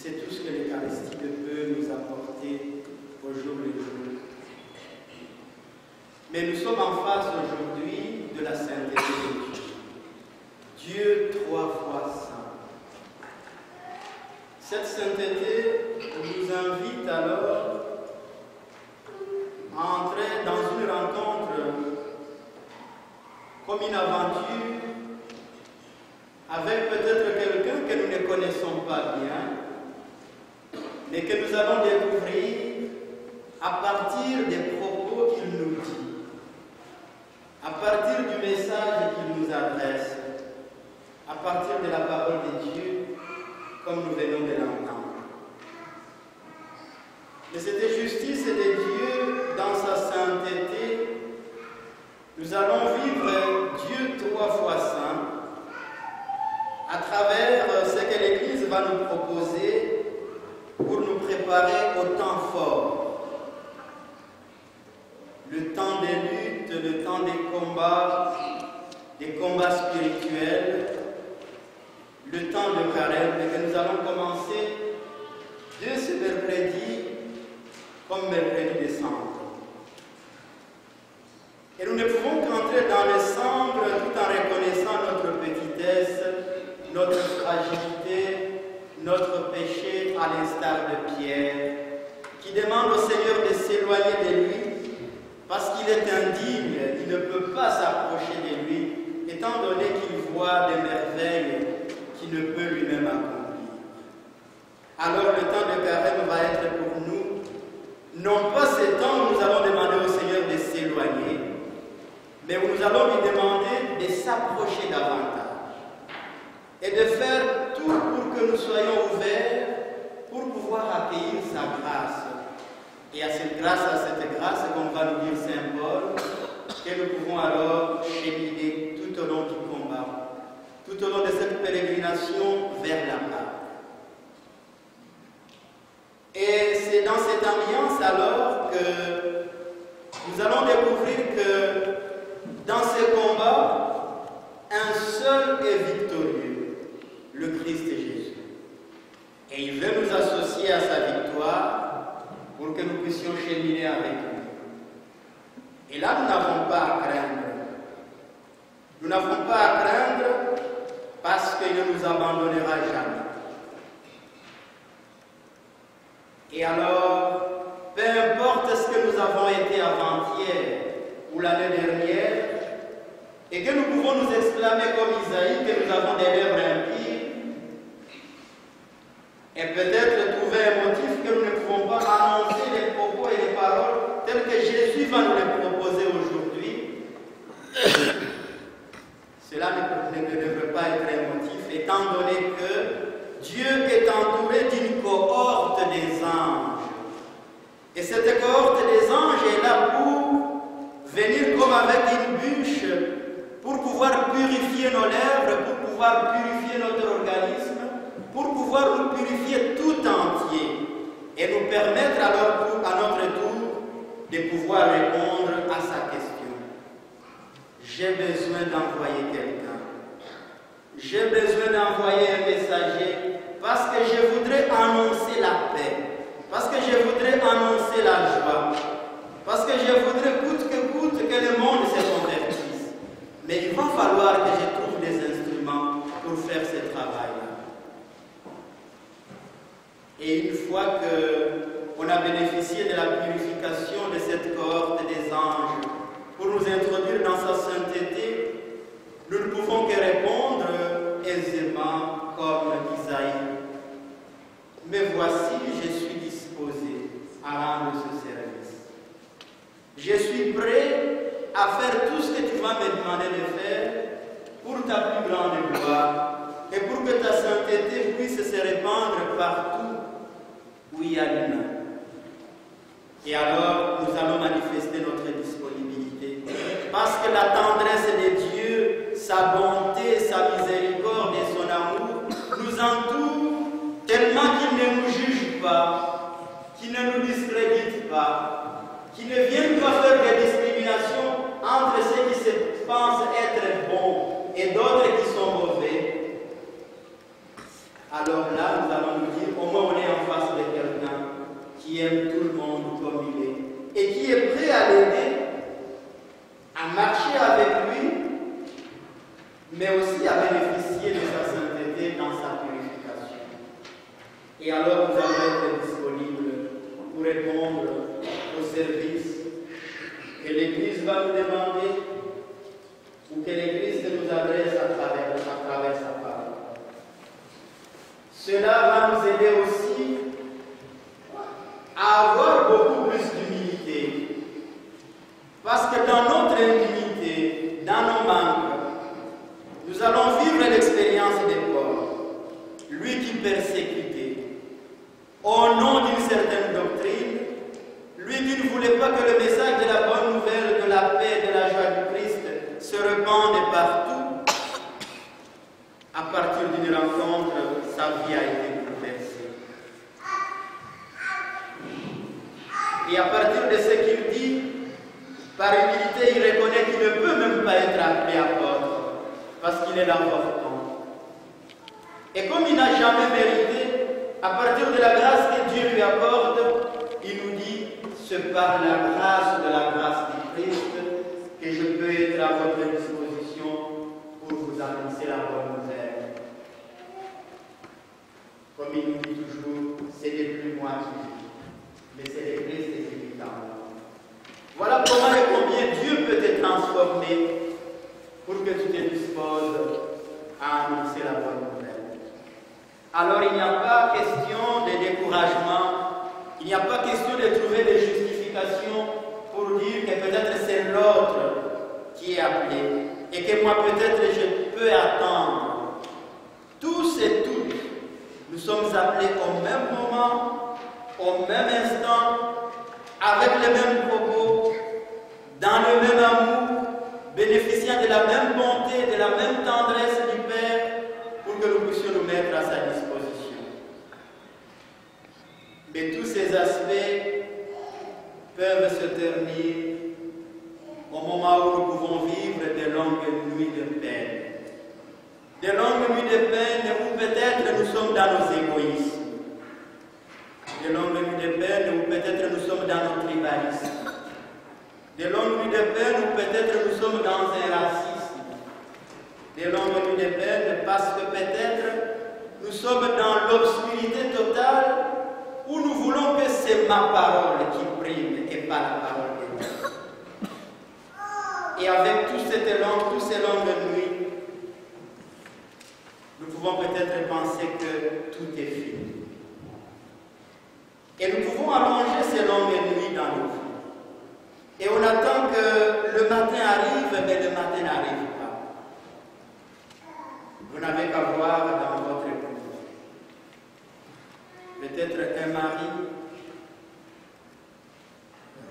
c'est tout ce que l'Eucharistie peut nous apporter au jour le jour. Mais nous sommes en face aujourd'hui de la sainteté de Dieu. Dieu 3 fois saint. Cette sainteté nous invite alors à entrer dans une rencontre comme une aventure avec peut-être quelqu'un que nous ne connaissons pas bien, mais que nous allons découvrir à partir des propos qu'il nous dit, à partir du message qu'il nous adresse, à partir de la parole de Dieu, comme nous venons de l'entendre. Mais cette justice de Dieu dans sa sainteté, nous allons vivre Dieu 3 fois saint à travers ce que l'Église va nous proposer pour nous préparer au temps fort. Le temps des luttes, le temps des combats spirituels, le temps de carême, et que nous allons commencer de ce mercredi comme mercredi décembre. Et nous ne pouvons qu'entrer dans le cendre tout en reconnaissant notre petitesse, notre fragilité, notre péché, à l'instar de Pierre, qui demande au Seigneur de s'éloigner de lui parce qu'il est indigne, il ne peut pas s'approcher de lui, étant donné qu'il voit des merveilles qu'il ne peut lui-même accomplir. Alors le temps de carême va être pour nous, non pas ce temps où nous allons demander au Seigneur de s'éloigner, mais où nous allons lui demander de s'approcher davantage et de faire tout pour que nous soyons ouverts pour pouvoir accueillir sa grâce. Et à cette grâce qu'on va nous dire Saint Paul, que nous pouvons alors cheminer tout au long du combat, tout au long de cette pérégrination vers la Pâque. Et c'est dans cette ambiance alors que nous allons découvrir que dans ces combats, un seul est victorieux, le Christ Jésus. Et il veut nous associer à sa victoire pour que nous puissions cheminer avec lui. Et là, nous n'avons pas à craindre. Nous n'avons pas à craindre parce qu'il ne nous abandonnera jamais. Et alors, peu importe ce que nous avons été avant-hier ou l'année dernière, et que nous pouvons nous exclamer comme Isaïe que nous avons des lèvres impies, et peut-être trouver un motif que nous ne pouvons pas annoncer les propos et les paroles tels que Jésus va nous les proposer aujourd'hui. Cela ne devrait pas être un motif, étant donné que Dieu est entouré d'une cohorte des anges. Et cette cohorte des anges est là pour venir comme avec une bûche, pour pouvoir purifier nos lèvres, pour pouvoir purifier notre organisme, pour pouvoir nous purifier tout entier et nous permettre alors à notre tour de pouvoir répondre à sa question. J'ai besoin d'envoyer quelqu'un. J'ai besoin d'envoyer un messager parce que je voudrais annoncer la paix, parce que je voudrais annoncer la joie, parce que je voudrais coûte que le monde se convertisse. Mais il va falloir que je trouve des instruments pour faire ce travail-là. Et une fois qu'on a bénéficié de la purification de cette cohorte des anges pour nous introduire dans sa sainteté, nous ne pouvons que répondre aisément comme Isaïe. Mais voici, je suis disposé à rendre ce service. Je suis prêt à faire tout ce que tu vas me demander de faire pour ta plus grande gloire et pour que ta sainteté puisse se répandre partout où il y a l'humain. Et alors, nous allons manifester notre disponibilité. Parce que la tendresse de Dieu, sa bonté, sa miséricorde et son amour nous entourent tellement qu'il ne nous juge pas, qu'il ne nous discrédite pas, qu'il ne vienne pas faire des discriminations entre ceux qui se pensent être bons et d'autres qui sont mauvais. Alors là, nous allons nous dire, au moins on est mais aussi à bénéficier de sa sainteté dans sa purification. Et alors nous allons être disponibles pour répondre au service que l'Église va nous demander ou que l'Église nous adresse à travers sa parole. Cela va nous aider aussi à avoir beaucoup plus d'humilité. Parce que dans notre intimité, dans nos manques, nous allons vivre l'expérience de Paul, lui qui persécutait, au nom d'une certaine doctrine, lui qui ne voulait pas que le message de la bonne nouvelle, de la paix, de la joie du Christ se répande partout. À partir d'une rencontre, sa vie a été bouleversée. Et à partir de ce qu'il dit, par humilité, il reconnaît qu'il ne peut même pas être appelé apôtre, parce qu'il est l'important. Et comme il n'a jamais mérité, à partir de la grâce que Dieu lui accorde, il nous dit, c'est par la grâce de la grâce du Christ que je peux être à votre disposition pour vous annoncer la bonne nouvelle. Comme il nous dit toujours, ce n'est plus moi qui vis, mais c'est le Christ qui vit en moi. Voilà comment et combien Dieu peut te transformer pour que tu te disposes à annoncer la bonne nouvelle. Alors il n'y a pas question de découragement, il n'y a pas question de trouver des justifications pour dire que peut-être c'est l'autre qui est appelé et que moi peut-être je peux attendre. Tous et toutes, nous sommes appelés au même moment, au même instant, avec les mêmes propos, dans le même amour, bénéficiant de la même bonté, de la même tendresse du Père, pour que nous puissions nous mettre à sa disposition. Mais tous ces aspects peuvent se ternir au moment où nous pouvons vivre de longues nuits de peine. De longues nuits de peine où peut-être nous sommes dans nos égoïsmes. De longues nuits de peine où peut-être nous sommes dans nos tribalismes. De longues nuits de peine où peut-être nous sommes dans un racisme. De longues nuits de peine parce que peut-être nous sommes dans l'obscurité totale où nous voulons que c'est ma parole qui prime et pas la parole de Dieu. Et avec toutes ces longues nuits, nous pouvons peut-être penser que tout est fini. Et nous pouvons allonger ces longues nuits dans nos vies. Et on attend que le matin arrive, mais le matin n'arrive pas. Vous n'avez qu'à voir dans votre épouse. Peut-être un mari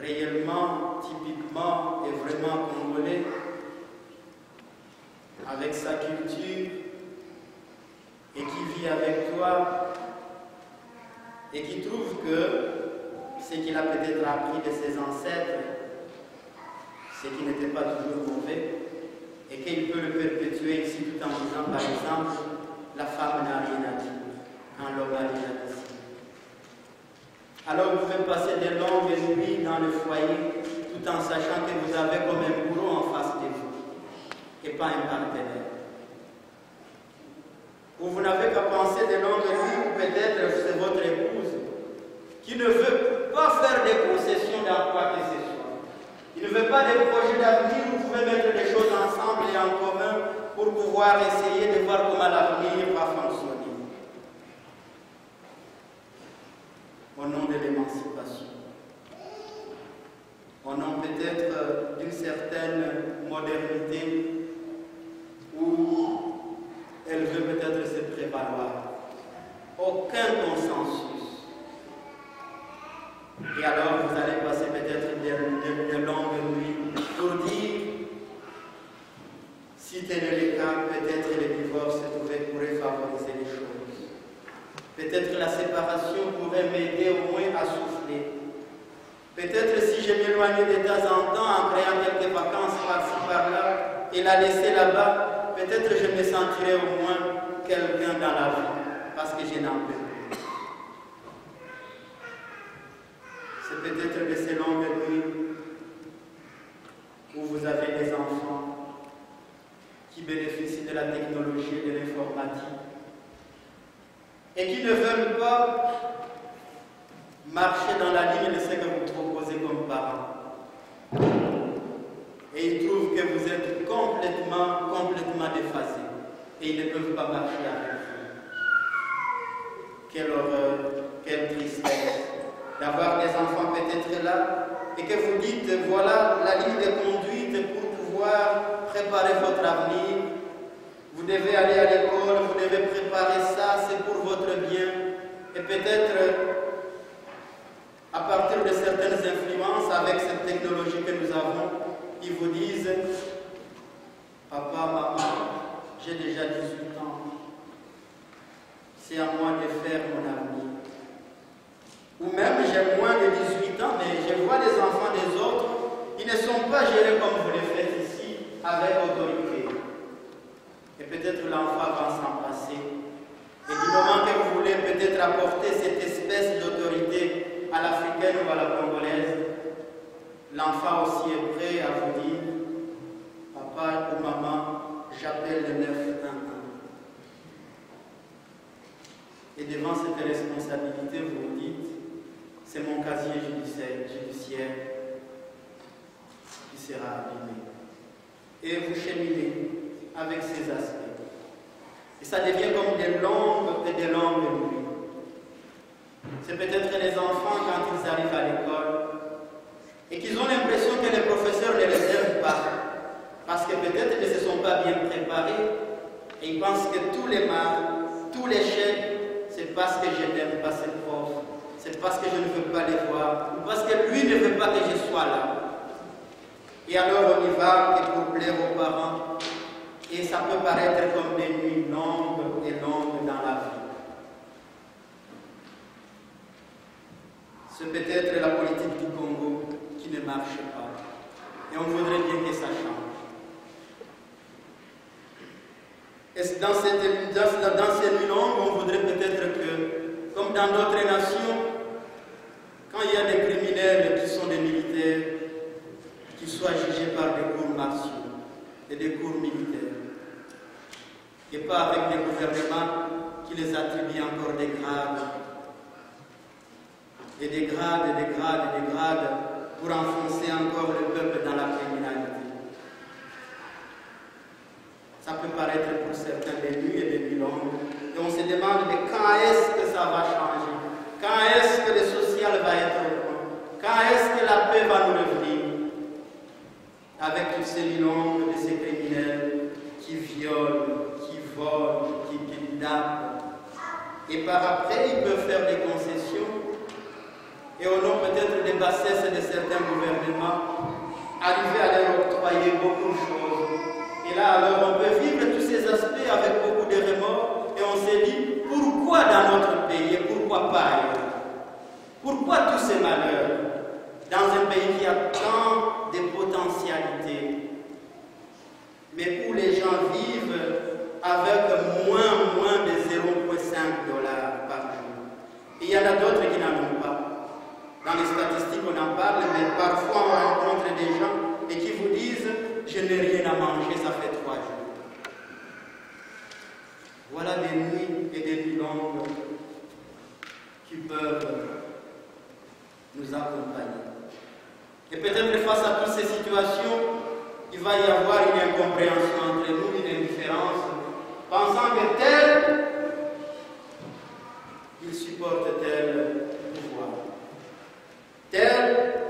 réellement, typiquement et vraiment congolais, avec sa culture, et qui vit avec toi, et qui trouve que ce qu'il a peut-être appris de ses ancêtres, ce qui n'était pas toujours mauvais, et qu'il peut le perpétuer ici tout en disant, par exemple, la femme n'a rien à dire, quand l'homme a rien à dire. Alors vous pouvez passer des longues nuits dans le foyer, tout en sachant que vous avez comme un bourreau en face de vous, et pas un partenaire. Ou vous n'avez qu'à penser des longues nuits où peut-être c'est votre épouse qui ne veut pas faire des concessions dans quoi que ce soit. Il ne veut pas des projets d'avenir où vous pouvez mettre des choses ensemble et en commun pour pouvoir essayer de voir comment l'avenir va fonctionner. Au nom de l'émancipation. Au nom peut-être d'une certaine modernité où elle veut peut-être se prévaloir. Aucun consensus. Et alors vous allez passer peut-être de longues nuits pour dire, si tel est le cas, peut-être le divorce pourrait favoriser les choses. Peut-être la séparation pourrait m'aider au moins à souffler. Peut-être si je m'éloignais de temps en temps en créant quelques vacances par-ci par-là et la laisser là-bas, peut-être je me sentirais au moins quelqu'un dans la vie parce que je n'en peux plus. C'est peut-être de ces longues nuits où vous avez des enfants qui bénéficient de la marcher dans la ligne de ce que vous proposez comme parents. Et ils trouvent que vous êtes complètement déphasés. Et ils ne peuvent pas marcher avec vous. Quelle horreur, quelle tristesse d'avoir des enfants peut-être là et que vous dites, voilà la ligne de conduite pour pouvoir préparer votre avenir. Vous devez aller à l'école, vous devez préparer ça, c'est pour votre bien. Et peut-être, à partir de certaines influences avec cette technologie que nous avons, ils vous disent, papa, maman, j'ai déjà 18 ans. C'est à moi de faire mon avenir. Ou même j'ai moins de 18 ans, mais je vois les enfants des autres, ils ne sont pas gérés comme vous le faites ici, avec autorité. Et peut-être l'enfant va s'en passer. Et du moment que vous voulez peut-être apporter cette espèce d'autorité à l'africaine ou à la congolaise, l'enfant aussi est prêt à vous dire, papa ou maman, j'appelle le 911. Et devant cette responsabilité, vous vous dites, c'est mon casier judiciaire qui sera abîmé. Et vous cheminez avec ces aspects. Et ça devient comme des longues et des longues nuits. C'est peut-être les enfants quand ils arrivent à l'école et qu'ils ont l'impression que les professeurs ne les aiment pas. Parce que peut-être ils ne se sont pas bien préparés et ils pensent que tous les mal, tous les chèques, c'est parce que je n'aime pas ces profs, c'est parce que je ne veux pas les voir, ou parce que lui ne veut pas que je sois là. Et alors on y va que pour plaire aux parents. Et ça peut paraître comme des nuits longues et longues dans la vie. C'est peut-être la politique du Congo qui ne marche pas. Et on voudrait bien que ça change. Et dans ces nuits longues, on voudrait peut-être que, comme dans d'autres nations, quand il y a des criminels qui sont des militaires, qu'ils soient jugés par des cours martiaux et des cours militaires. Et pas avec des gouvernements qui les attribuent encore des grades. Et des grades, et des grades, et des grades pour enfoncer encore le peuple dans la criminalité. Ça peut paraître pour certains des nuits et des nuits longues. Et on se demande, mais quand est-ce que ça va changer? Quand est-ce que le social va être bon? Quand est-ce que la paix va nous revenir? Avec toutes ces nuits longues de ces criminels qui violent, qui volent, qui kidnappent. Et par après, ils peuvent faire des concessions. Et au nom peut-être des bassesses de certains gouvernements, arriver à leur octroyer beaucoup de choses. Et là, alors, on peut vivre tous ces aspects avec beaucoup de remords. Et on s'est dit, pourquoi dans notre pays et pourquoi pas ailleurs? Pourquoi tous ces malheurs dans un pays qui a tant de potentialités, mais où les gens vivent avec moins de 0,5 $ par jour. Et il y en a d'autres qui n'en ont pas. Dans les statistiques, on en parle, mais parfois on rencontre des gens et qui vous disent « je n'ai rien à manger, ça fait 3 jours ». Voilà des nuits et des nuits longues qui peuvent nous accompagner. Et peut-être face à toutes ces situations, il va y avoir une incompréhension entre nous, une indifférence, pensant que tel, il supporte tel pouvoir. Tel,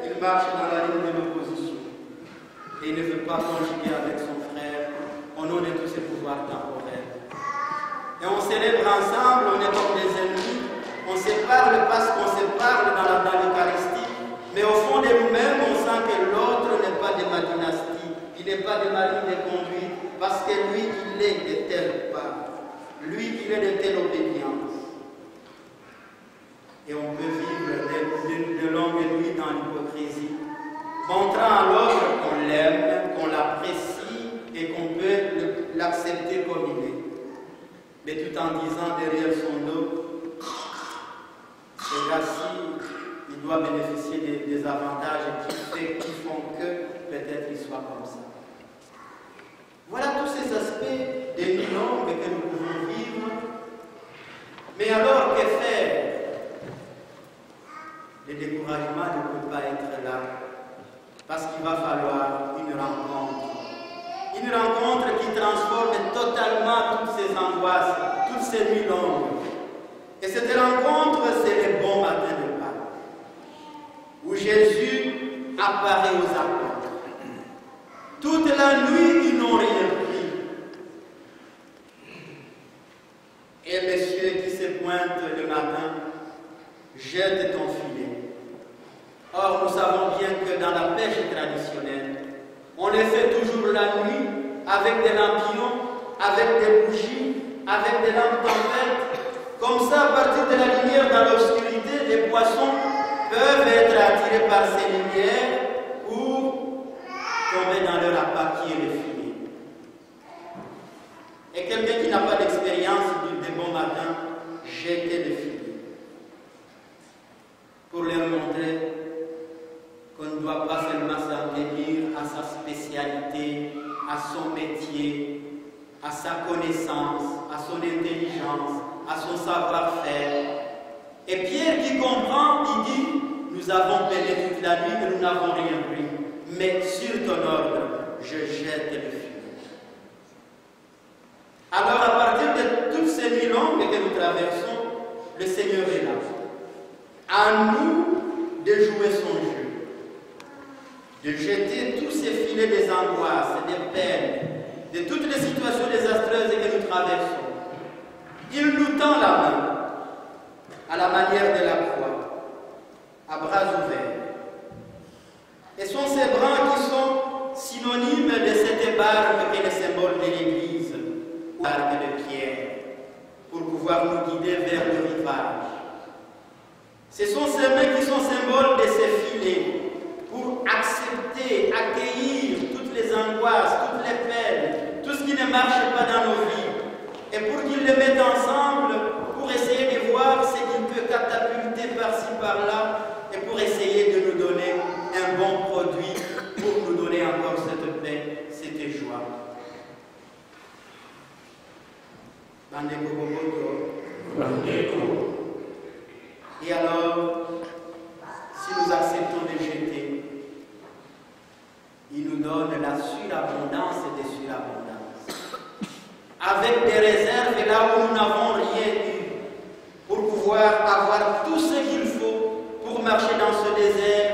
il marche dans la ligne de l'opposition. Et il ne veut pas conjuguer avec son frère au nom de tous ces pouvoirs temporels. Et on célèbre ensemble, on est comme des ennemis, on se parle parce qu'on se parle dans l'Eucharistie, mais au fond de nous-mêmes, on sent que l'autre n'est pas de ma dynastie, il n'est pas de ma ligne de conduite, parce que lui, il est de telle part, lui, il est de telle obédience. Et on peut vivre de longues nuits dans l'hypocrisie, montrant à l'autre qu'on l'aime, qu'on l'apprécie et qu'on peut l'accepter comme il est. Mais tout en disant derrière son dos, ce gars-ci, il doit bénéficier des avantages qui font que peut-être il soit comme ça. Voilà tous ces aspects des nuits longues que nous pouvons vivre. Mais alors, que faire? découragement ne peut pas être là. Parce qu'il va falloir une rencontre. Une rencontre qui transforme totalement toutes ces angoisses, toutes ces nuits longues. Et cette rencontre, c'est le bon matin de Pâques, où Jésus apparaît aux apôtres. Toute la nuit, ils n'ont rien pris. Et monsieur qui se pointe le matin, jette ton filet. Or, nous savons bien que dans la pêche traditionnelle, on les fait toujours la nuit, avec des lampions, avec des bougies, avec des lampes tempêtes. Comme ça, à partir de la lumière dans l'obscurité, les poissons peuvent être attirés par ces lumières pour tomber dans leur appât qui est le filet. Et quelqu'un qui n'a pas d'expérience du bon matin, jeter le filet. Pour leur montrer qu'on ne doit pas seulement s'en tenir à sa spécialité, à son métier, à sa connaissance, à son intelligence, à son savoir-faire. Et Pierre qui comprend, il dit, nous avons peiné toute la nuit et nous n'avons rien pris. Mais sur ton ordre, je jette le filet. Alors à partir de toutes ces nuits longues que nous traversons, le Seigneur est là. À nous de jouer son jeu, de jeter tous ces filets des angoisses, des peines, de toutes les situations désastreuses que nous traversons. Il nous tend la main, à la manière de la croix, à bras ouverts. Et sont ces bras qui sont synonymes de cette barque qui est le symbole de l'Église, barque de pierre, pour pouvoir nous guider vers le rivage. Ce sont ces mains qui sont symboles de ces filets, pour accepter, accueillir toutes les angoisses, toutes les peines, tout ce qui ne marche pas dans nos vies, et pour qu'ils les mettent ensemble, pour essayer de voir ce qui peut catapulter par-ci, par-là, et pour essayer de nous donner un bon produit, pour nous donner encore cette paix, cette joie. Et alors, si nous acceptons de jeter, il nous donne la surabondance des surabondances. Avec des réserves là où nous n'avons rien eu, pour pouvoir avoir tout ce qu'il faut pour marcher dans ce désert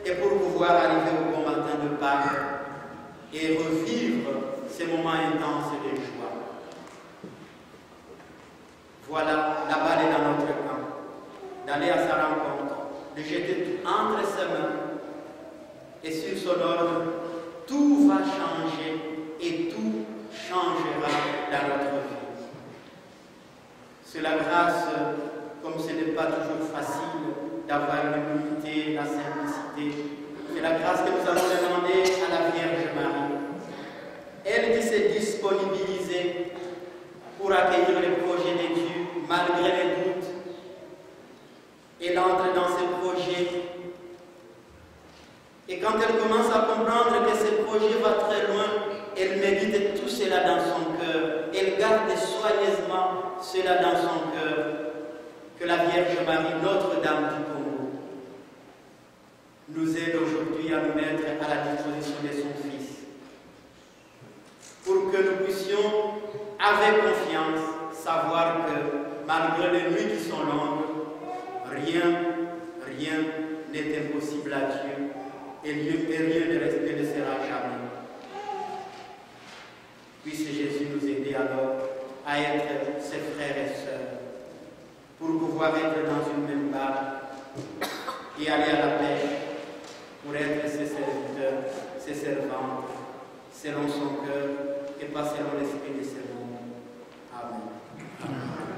et pour pouvoir arriver au bon matin de Pâques et revivre ces moments intenses de joie. Voilà, la balle est dans notre camp, d'aller à sa rencontre, de jeter tout entre ses mains. Et sur son ordre, tout va changer et tout changera dans notre vie. C'est la grâce, comme ce n'est pas toujours facile d'avoir l'humilité, la simplicité, c'est la grâce que nous allons demander à la Vierge Marie. Elle qui s'est disponibilisée pour accueillir les projets de Dieu malgré les doutes. Elle entre dans ces projets. Et quand elle commence à comprendre que ce projet va très loin, elle médite tout cela dans son cœur. Elle garde soigneusement cela dans son cœur. Que la Vierge Marie, Notre-Dame du Congo, nous aide aujourd'hui à nous mettre à la disposition de son Fils. Pour que nous puissions, avec confiance, savoir que malgré les nuits qui sont longues, rien n'est impossible à Dieu. Et rien ne sera jamais. Puisse Jésus nous aider alors à être ses frères et sœurs, pour pouvoir être dans une même barque et aller à la pêche, pour être ses serviteurs, ses servantes, selon son cœur et pas selon l'esprit de ce monde. Amen.